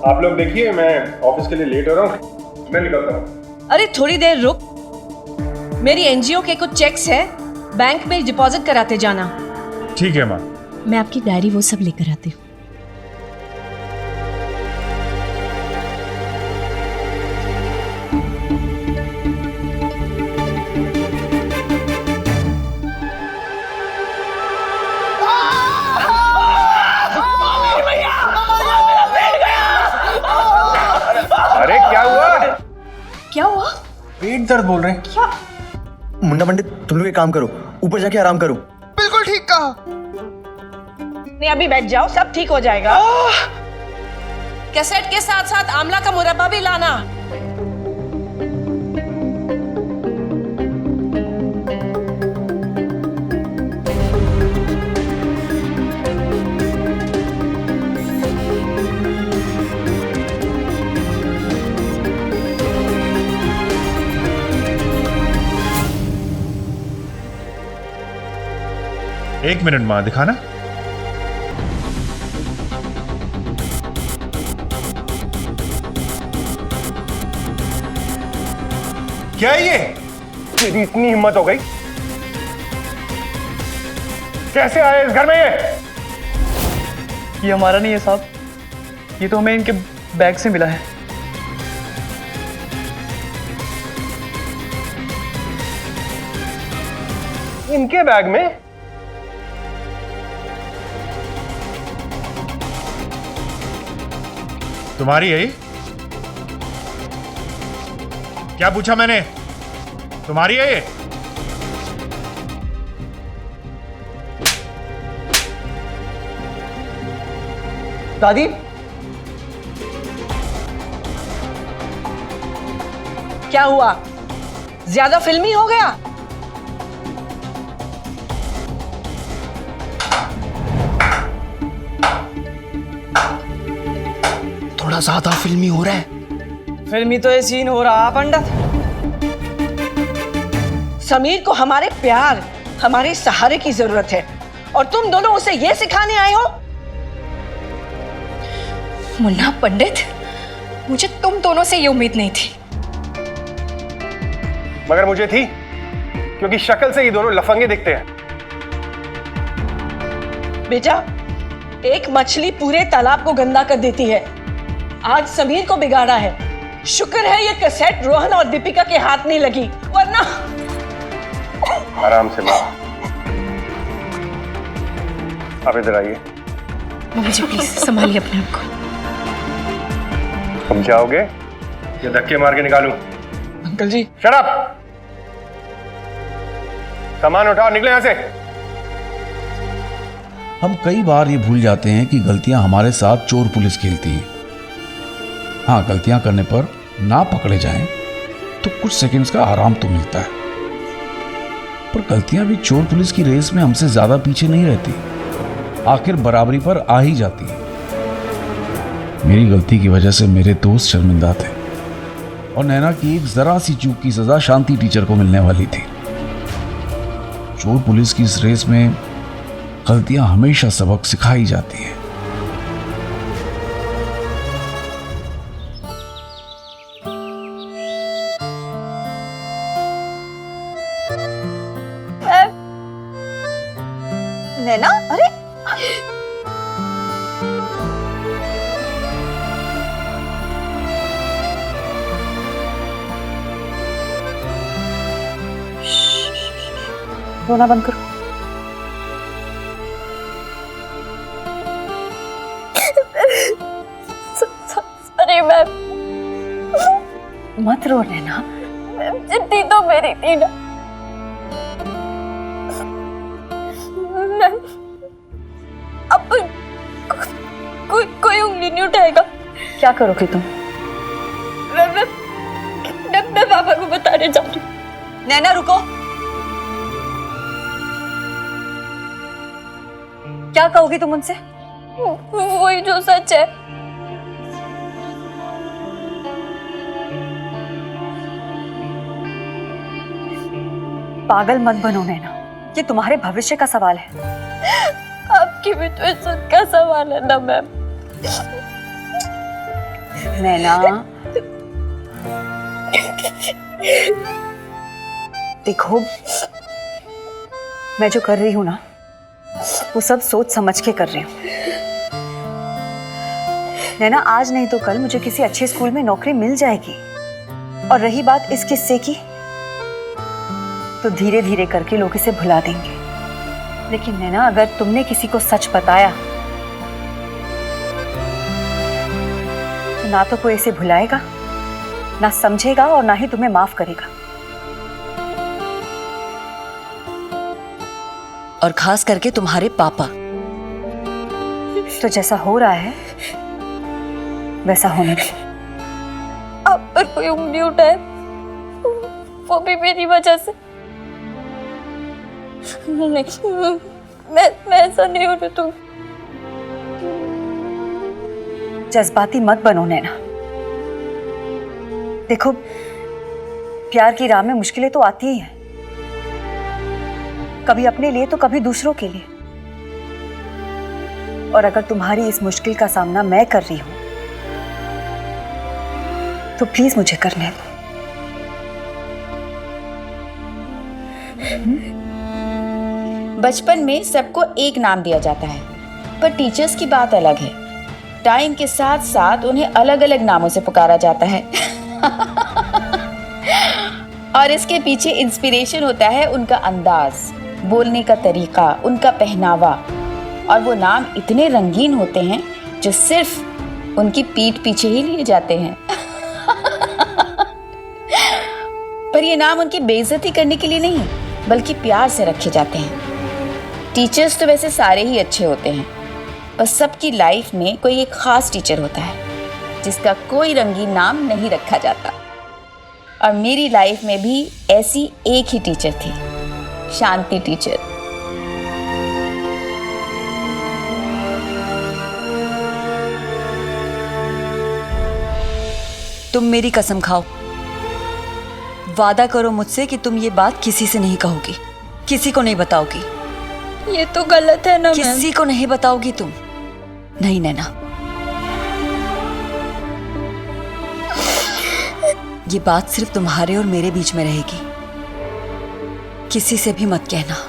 आप लोग देखिए, मैं ऑफिस के लिए लेट हो रहा हूँ, मैं निकलता हूँ। अरे थोड़ी देर रुक, मेरी एनजीओ के कुछ चेक्स है, बैंक में डिपॉजिट कराते जाना। ठीक है माँ। मैं आपकी डायरी वो सब लेकर आती हूँ। अरे क्या हुआ? क्या हुआ? पेट दर्द बोल रहे हैं। क्या? मुन्ना पंडित, तुम लोग एक काम करो, ऊपर जाके आराम करो। बिल्कुल ठीक कहा। नहीं अभी बैठ जाओ, सब ठीक हो जाएगा। कैसेट के साथ साथ आंवला का मुरब्बा भी लाना। एक मिनट माँ, दिखाना। क्या है ये? तेरी इतनी हिम्मत हो गई? कैसे आए इस घर में ये हमारा नहीं है साहब, ये तो हमें इनके बैग से मिला है। इनके बैग में? तुम्हारी है ये? क्या पूछा मैंने? तुम्हारी है ये? दादी, क्या हुआ? ज्यादा फिल्मी हो गया? थोड़ा ज्यादा फिल्मी हो रहा है। फिल्मी तो ये सीन हो रहा पंडित। समीर को हमारे प्यार, हमारे सहारे की जरूरत है और तुम दोनों उसे ये सिखाने आए हो? मुन्ना पंडित, मुझे तुम दोनों से ये उम्मीद नहीं थी। मगर मुझे थी, क्योंकि शक्ल से ये दोनों लफंगे दिखते हैं। बेटा, एक मछली पूरे तालाब को गंदा कर देती है। आज समीर को बिगाड़ा है। शुक्र है ये कैसेट रोहन और दीपिका के हाथ नहीं लगी, वरना। आराम से माँ, आप इधर आइए। मम्मी जी प्लीज संभालिए अपने आप को। तुम चाहोगे ये धक्के मार के निकालूं? अंकल जी, शट अप! सामान उठाओ, निकले यहां से। हम कई बार ये भूल जाते हैं कि गलतियां हमारे साथ चोर पुलिस खेलती है। हाँ, गलतियां करने पर ना पकड़े जाएं तो कुछ सेकंड्स का आराम तो मिलता है, पर गलतियां भी चोर पुलिस की रेस में हमसे ज्यादा पीछे नहीं रहती, आखिर बराबरी पर आ ही जाती है। मेरी गलती की वजह से मेरे दोस्त शर्मिंदा थे और नैना की एक जरा सी चूक की सजा शांति टीचर को मिलने वाली थी। चोर पुलिस की इस रेस में गलतियां हमेशा सबक सिखाई जाती हैं। नैना, अरे रोना बंद करो। अरे मैम, मत रो नैना, जिद्दी तो मेरी थी ना। मैम, अब कोई उंगली नहीं उठाएगा। क्या करोगी तुम? मैं पापा को बताने जा रही हूँ। नैना रुको। क्या कहोगी तुम उनसे? वही जो सच है। पागल मत बनो नैना, ये तुम्हारे भविष्य का सवाल है। आप आपकी भी तो इज्जत का सवाल है ना मैम। नैना, देखो मैं जो कर रही हूँ ना वो सब सोच समझ के कर रही हूँ। नैना, आज नहीं तो कल मुझे किसी अच्छे स्कूल में नौकरी मिल जाएगी। और रही बात इस किस्से की, तो धीरे धीरे करके लोग इसे भुला देंगे। लेकिन नैना, अगर तुमने किसी को सच बताया तो ना तो कोई इसे भुलाएगा, ना समझेगा और ना ही तुम्हें माफ करेगा। और खास करके तुम्हारे पापा। तो जैसा हो रहा है वैसा होने दो। आप पर कोई उंगली उठाए वो भी मेरी वजह से। नहीं, मैं ऐसा नहीं होने दूंगी। जज्बाती मत बनो नैना। देखो, प्यार की राह में मुश्किलें तो आती ही हैं, कभी अपने लिए तो कभी दूसरों के लिए। और अगर तुम्हारी इस मुश्किल का सामना मैं कर रही हूं तो प्लीज मुझे करने दो। बचपन में सबको एक नाम दिया जाता है, पर टीचर्स की बात अलग है। टाइम के साथ साथ उन्हें अलग अलग नामों से पुकारा जाता है। और इसके पीछे इंस्पिरेशन होता है उनका अंदाज, बोलने का तरीका, उनका पहनावा। और वो नाम इतने रंगीन होते हैं जो सिर्फ उनकी पीठ पीछे ही लिए जाते हैं। पर ये नाम उनकी बेइज्जती करने के लिए नहीं, बल्कि प्यार से रखे जाते हैं। टीचर्स तो वैसे सारे ही अच्छे होते हैं, पर सबकी लाइफ में कोई एक खास टीचर होता है जिसका कोई रंगीन नाम नहीं रखा जाता। और मेरी लाइफ में भी ऐसी एक ही टीचर थी, शांति टीचर। तुम मेरी कसम खाओ, वादा करो मुझसे कि तुम ये बात किसी से नहीं कहोगी, किसी को नहीं बताओगी। ये तो गलत है ना मैम। किसी को नहीं बताओगी तुम? नहीं नैना, ये बात सिर्फ तुम्हारे और मेरे बीच में रहेगी, किसी से भी मत कहना।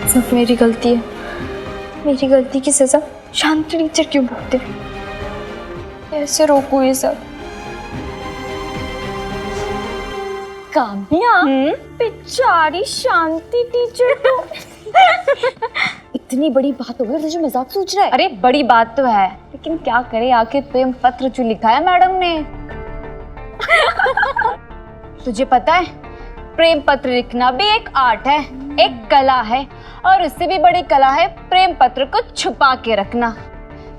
सब मेरी गलती है। मेरी गलती की सजा शांति टीचर क्यों भुगते? कैसे रोकूं ये सब? काम्या, बेचारी शांति टीचर तो इतनी बड़ी बात हो गई, तुझे मजाक सोच रहा है? अरे बड़ी बात तो है, लेकिन क्या करे, आखिर प्रेम पत्र जो लिखा है मैडम ने। तुझे पता है, प्रेम पत्र लिखना भी एक आर्ट है, एक कला है, और उससे भी बड़ी कला है प्रेम पत्र को छुपा के रखना।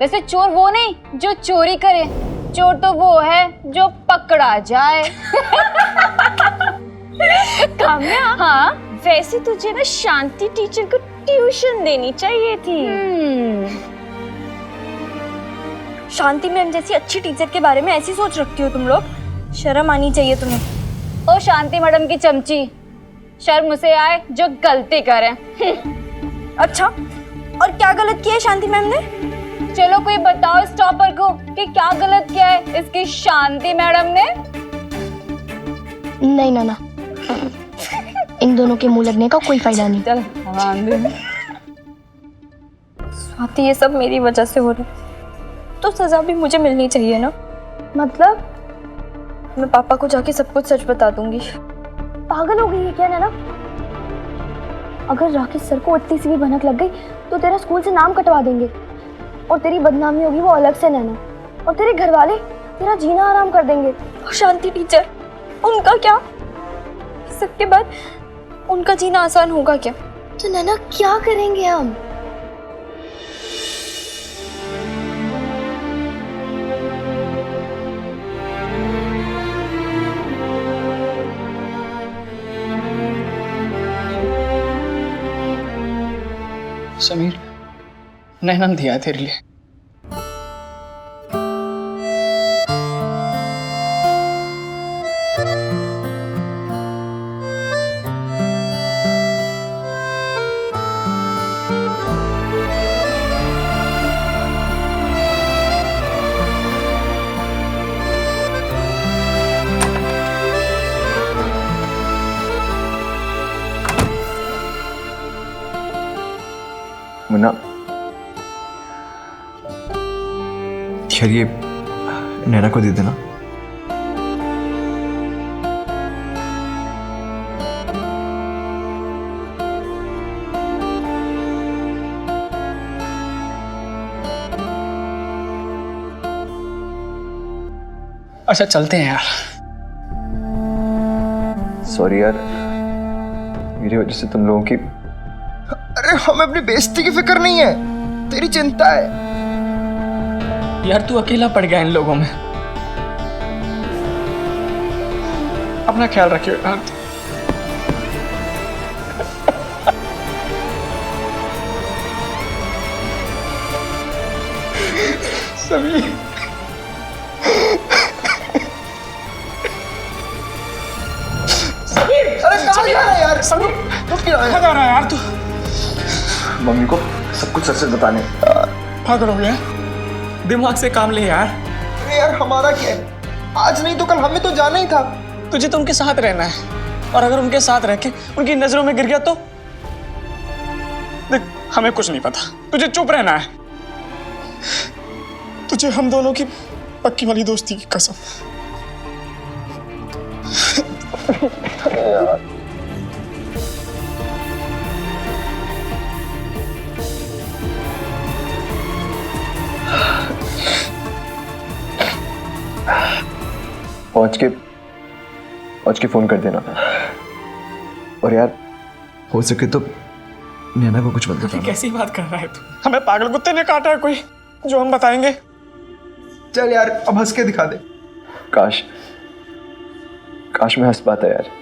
वैसे चोर वो नहीं जो चोरी करे, चोर तो वो है जो पकड़ा जाए। काम्या, हाँ, वैसे तुझे ना शांति टीचर को ट्यूशन देनी चाहिए थी। शांति मैम जैसी अच्छी टीचर के बारे में ऐसी सोच रखती हो तुम लोग? शर्म आनी चाहिए तुम्हें। ओ शांति मैडम की चमची, शर्म उसे आए जो गलती करे। अच्छा, और क्या गलत किया है शांति मैम ने? चलो कोई बताओ इस टॉपर को कि क्या गलत किया है इसकी शांति मैडम ने। नहीं ना, इन दोनों के मुंह लगने का कोई फायदा नहीं। चल स्वाति, ये सब मेरी वजह से हो रहा है, तो सजा भी मुझे मिलनी चाहिए ना? मतलब मैं पापा को जाके सब कुछ सच बता दूंगी। पागल हो गई है क्या नैना? अगर राकेश सर को इतनी सी भी भनक लग गई तो तेरा स्कूल से नाम कटवा देंगे और तेरी बदनामी होगी वो अलग से नैना। और तेरे घर वाले तेरा जीना आराम कर देंगे। और शांति टीचर, उनका क्या? सबके बाद उनका जीना आसान होगा क्या? तो नैना क्या करेंगे हम? समीर, नैना ने दिया है तेरे लिए। मुन्ना, खैर ये नैना को दे देना। अच्छा चलते हैं यार। सॉरी यार, मेरी वजह से तुम लोगों की। अरे हमें अपनी बेइज्जती की फिक्र नहीं है, तेरी चिंता है। यार तू अकेला पड़ गया इन लोगों में। अपना ख्याल रखियो यार। समीर, अरे कहाँ जा रहा है यार? समीर, रुक क्यों कहाँ जा रहा है यार तू? मम्मी को सब कुछ सच सच बताने। पागल हो गया? दिमाग से काम ले यार। अरे यार हमारा क्या है? आज नहीं तो कल हमें तो जाना ही था। तुझे तो उनके साथ रहना है, और अगर उनके साथ रह के उनकी नजरों में गिर गया तो? देख, हमें कुछ नहीं पता, तुझे चुप रहना है। तुझे हम दोनों की पक्की वाली दोस्ती की कसम। पहुंच के फोन कर देना। और यार हो सके तो नैना को कुछ मत बताना। कैसी बात कर रहा है तू? हमें पागल कुत्ते ने काटा है कोई जो हम बताएंगे? चल यार अब हंस के दिखा दे। काश मैं हंस पाता यार।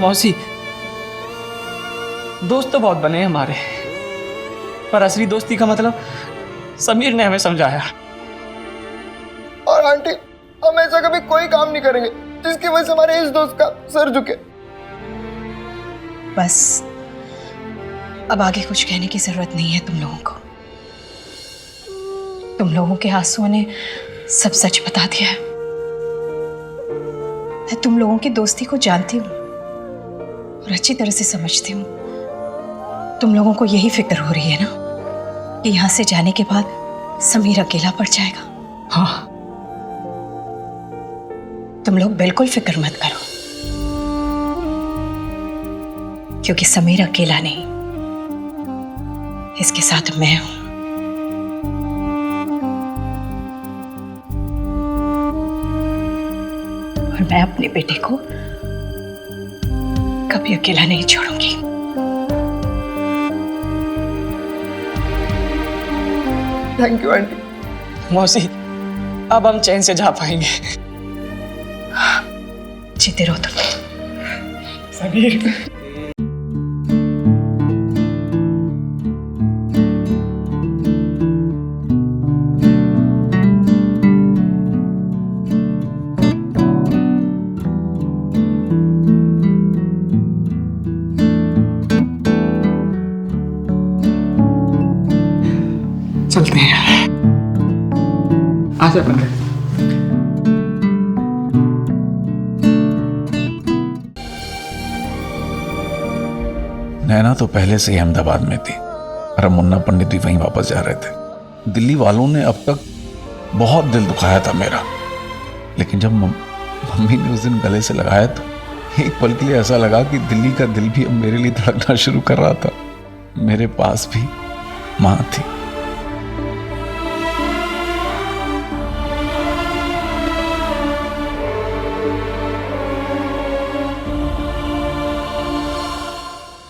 मौसी, दोस्त तो बहुत बने हमारे, पर असली दोस्ती का मतलब समीर ने हमें समझाया। और आंटी, हम ऐसा कभी कोई काम नहीं करेंगे जिसकी वजह से हमारे इस दोस्त का सर झुके। बस अब आगे कुछ कहने की जरूरत नहीं है तुम लोगों को। तुम लोगों के आंसुओं ने सब सच बता दिया है। मैं तुम लोगों की दोस्ती को जानती हूँ और अच्छी तरह से समझती हूँ। तुम लोगों को यही फिक्र हो रही है ना कि यहाँ से जाने के बाद समीर अकेला पड़ जाएगा। हाँ, तुम लोग बिल्कुल फिक्र मत करो, क्योंकि समीर अकेला नहीं, इसके साथ मैं हूं। और मैं अपने बेटे को कभी अकेला नहीं छोड़ूंगी। Thank you aunty. मौसी, अब हम चैन से जा पाएंगे। जीते रहो तुम। समीर, चलते हैं यार। आजा बंदे। नैना तो पहले से ही अहमदाबाद में थी और मुन्ना पंडित भी वहीं वापस जा रहे थे। दिल्ली वालों ने अब तक बहुत दिल दुखाया था मेरा, लेकिन जब मम्मी ने उस दिन गले से लगाया तो एक पल के लिए ऐसा लगा कि दिल्ली का दिल भी अब मेरे लिए धड़कना शुरू कर रहा था। मेरे पास भी माँ थी।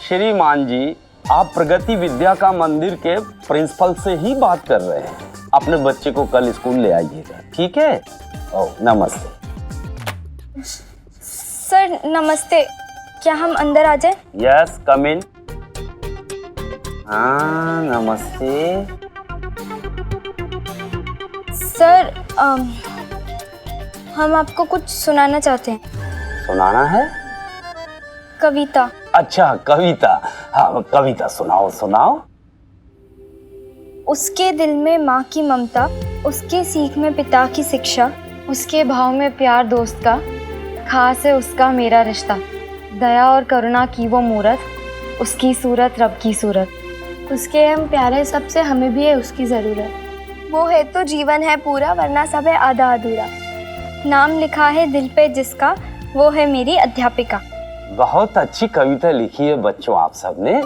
श्रीमान जी, आप प्रगति विद्या का मंदिर के प्रिंसिपल से ही बात कर रहे हैं। अपने बच्चे को कल स्कूल ले आइएगा, ठीक है? ओह, नमस्ते। सर नमस्ते, क्या हम अंदर आ जाए? यस, कम इन। हाँ, नमस्ते। सर हम आपको कुछ सुनाना चाहते हैं। सुनाना है? कविता। अच्छा, कविता। हाँ, कविता सुनाओ सुनाओ। उसके दिल में माँ की ममता, उसके सीख में पिता की शिक्षा, उसके भाव में प्यार दोस्त का, खास है उसका मेरा रिश्ता। दया और करुणा की वो मूरत, उसकी सूरत रब की सूरत। उसके हम प्यारे सबसे, हमें भी है उसकी ज़रूरत। वो है तो जीवन है पूरा, वरना सब है आधा अधूरा। नाम लिखा है दिल पे जिसका, वो है मेरी अध्यापिका। बहुत अच्छी कविता लिखी है बच्चों आप सबने।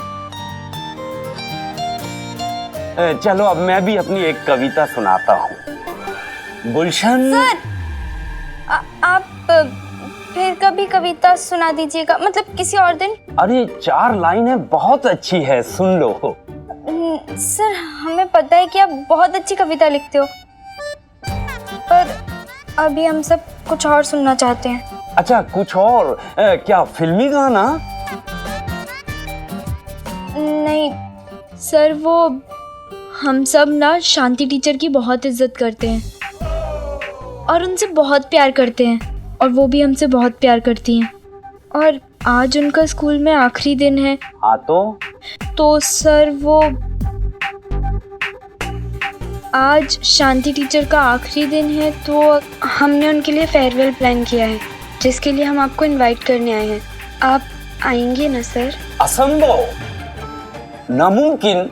चलो अब मैं भी अपनी एक कविता सुनाता हूँ। गुलशन। सर आप फिर कभी कविता सुना दीजिएगा, मतलब किसी और दिन। अरे 4 लाइनें बहुत अच्छी है, सुन लो। सर हमें पता है कि आप बहुत अच्छी कविता लिखते हो, पर अभी हम सब कुछ और सुनना चाहते हैं। अच्छा, कुछ और? क्या फिल्मी गाना? नहीं सर, वो हम सब ना शांति टीचर की बहुत इज्जत करते हैं और उनसे बहुत प्यार करते हैं, और वो भी हमसे बहुत प्यार करती हैं। और आज उनका स्कूल में आखिरी दिन है। हाँ तो सर वो आज शांति टीचर का आखिरी दिन है, तो हमने उनके लिए फेयरवेल प्लान किया है, जिसके लिए हम आपको इनवाइट करने आए हैं। आप आएंगे ना सर? असंभव, नामुमकिन,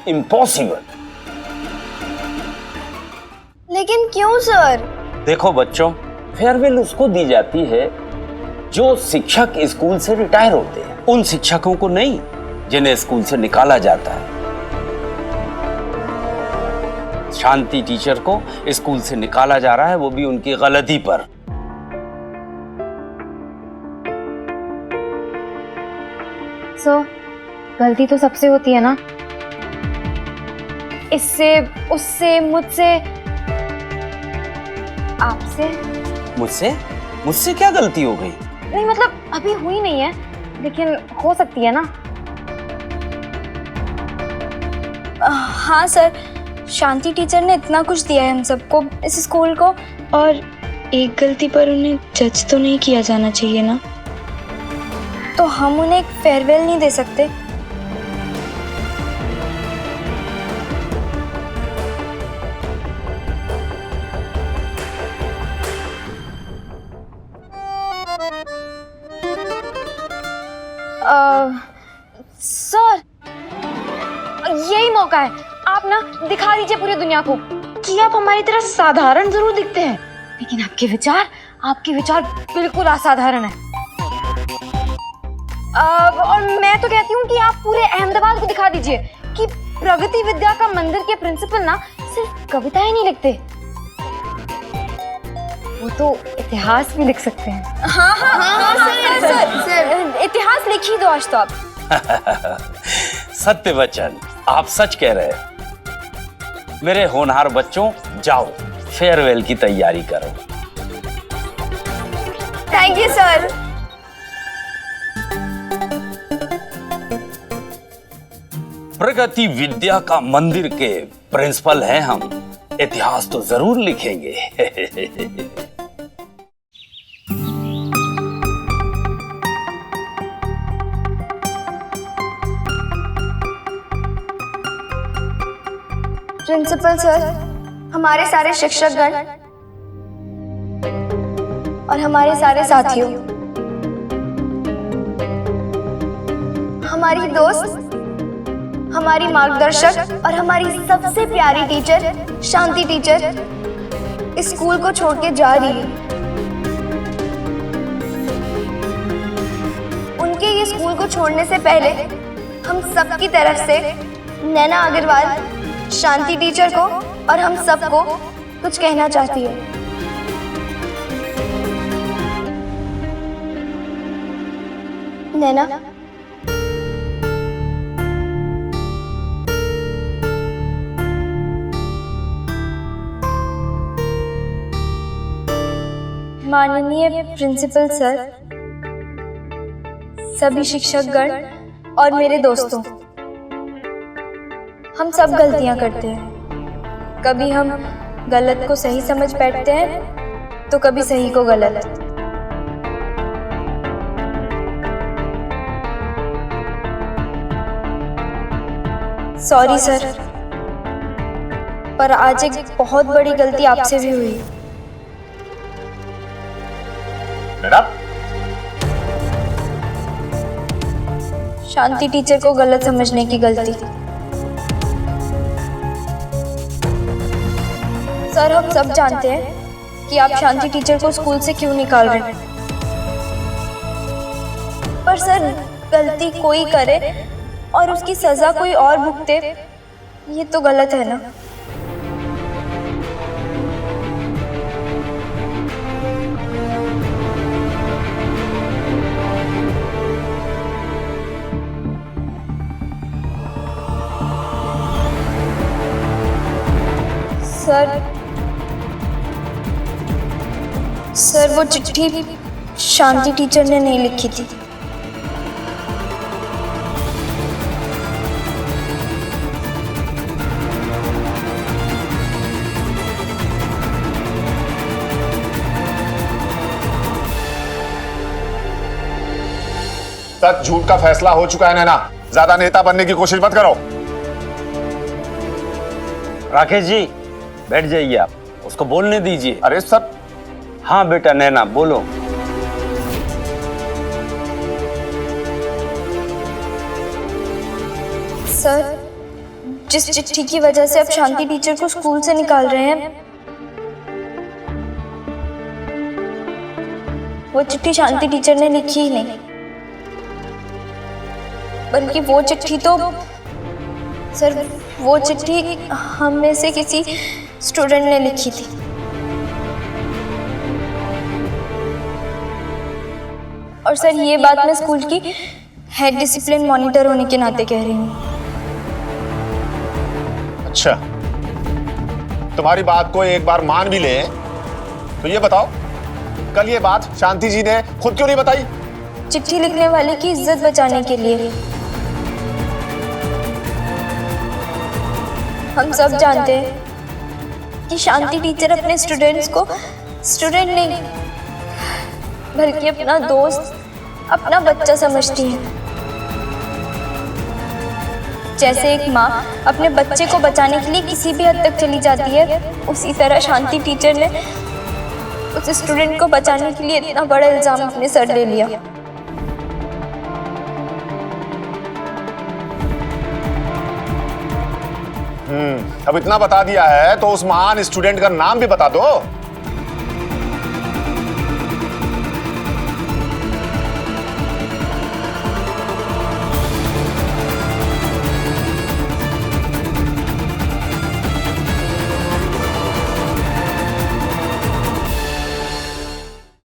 इम्पॉसिबल। लेकिन क्यों सर? देखो बच्चों, फेयरवेल उसको दी जाती है जो शिक्षक स्कूल से रिटायर होते हैं, उन शिक्षकों को नहीं जिन्हें स्कूल से निकाला जाता है। शांति टीचर को स्कूल से निकाला जा रहा है, वो भी उनकी गलती पर। गलती तो सबसे होती है ना, इससे, उससे, मुझसे, आपसे। मुझसे क्या गलती हो गई? नहीं मतलब अभी हुई नहीं है, लेकिन हो सकती है ना। हाँ सर, शांति टीचर ने इतना कुछ दिया है हम सबको, इस स्कूल को, और एक गलती पर उन्हें जज तो नहीं किया जाना चाहिए ना। तो हम उन्हें एक फेयरवेल नहीं दे सकते? सर यही मौका है, आप ना दिखा दीजिए पूरी दुनिया को कि आप हमारी तरह साधारण जरूर दिखते हैं, लेकिन आपके विचार बिल्कुल असाधारण है। और मैं तो कहती हूँ कि आप पूरे अहमदाबाद को दिखा दीजिए कि प्रगति विद्या का मंदिर के प्रिंसिपल ना सिर्फ कविताएं नहीं लिखते, वो तो इतिहास भी लिख सकते हैं। हाँ, सर, इतिहास लिख ही दो आज तो आप। सत्य वचन, आप सच कह रहे हैं। मेरे होनहार बच्चों, जाओ फेयरवेल की तैयारी करो। Thank you sir. प्रगति विद्या का मंदिर के प्रिंसिपल हैं हम, इतिहास तो जरूर लिखेंगे। प्रिंसिपल सर, हमारे सारे शिक्षकगण और हमारे सारे साथियों, हमारी दोस्त, हमारी मार्गदर्शक और हमारी सबसे प्यारी टीचर शांति टीचर इस स्कूल को छोड़ के जा रही है। उनके ये स्कूल को छोड़ने से पहले हम सबकी तरफ से नैना अग्रवाल शांति टीचर को और हम सबको कुछ कहना चाहती है। नैना, माननीय प्रिंसिपल सर, सभी शिक्षकगण और मेरे दोस्तों, हम सब गलतियां करते हैं। कभी हम गलत को सही समझ बैठते हैं तो कभी सही को गलत। सॉरी सर, पर आज एक बहुत बड़ी गलती आपसे भी हुई। शांति टीचर को गलत समझने की गलती। सर, हम सब जानते हैं कि आप शांति टीचर को स्कूल से क्यों निकाल रहे हैं, पर सर गलती कोई करे और उसकी सजा कोई और भुगते, ये तो गलत है ना। सर वो चिट्ठी शांति टीचर ने नहीं लिखी थी। सच झूठ का फैसला हो चुका है नैना, ज्यादा नेता बनने की कोशिश मत करो। राकेश जी बैठ जाइए, आप उसको बोलने दीजिए। अरे सर। हाँ बेटा नैना बोलो। सर, जिस चिट्ठी की वजह से आप शांति टीचर को स्कूल से निकाल रहे हैं, वो चिट्ठी शांति टीचर ने लिखी ही नहीं, बल्कि वो चिट्ठी तो सर वो चिट्ठी हम में से किसी स्टूडेंट ने लिखी थी। और सर ये बात मैं स्कूल की हेड डिसिप्लिन मॉनिटर होने के नाते कह रही हूँ। अच्छा, तुम्हारी बात को एक बार मान भी ले तो ये बताओ, कल ये बात शांति जी ने खुद क्यों नहीं बताई? चिट्ठी लिखने वाले की इज्जत बचाने के लिए। हम सब जानते हैं कि शांति टीचर अपने स्टूडेंट्स को स्टूडेंट नहीं बल्कि अपना दोस्त, अपना बच्चा समझती है। जैसे एक माँ अपने बच्चे को बचाने के लिए किसी भी हद तक चली जाती है, उसी तरह शांति टीचर ने उस स्टूडेंट को बचाने के लिए इतना बड़ा इल्जाम अपने सर ले लिया। अब इतना बता दिया है तो उस महान स्टूडेंट का नाम भी बता दो।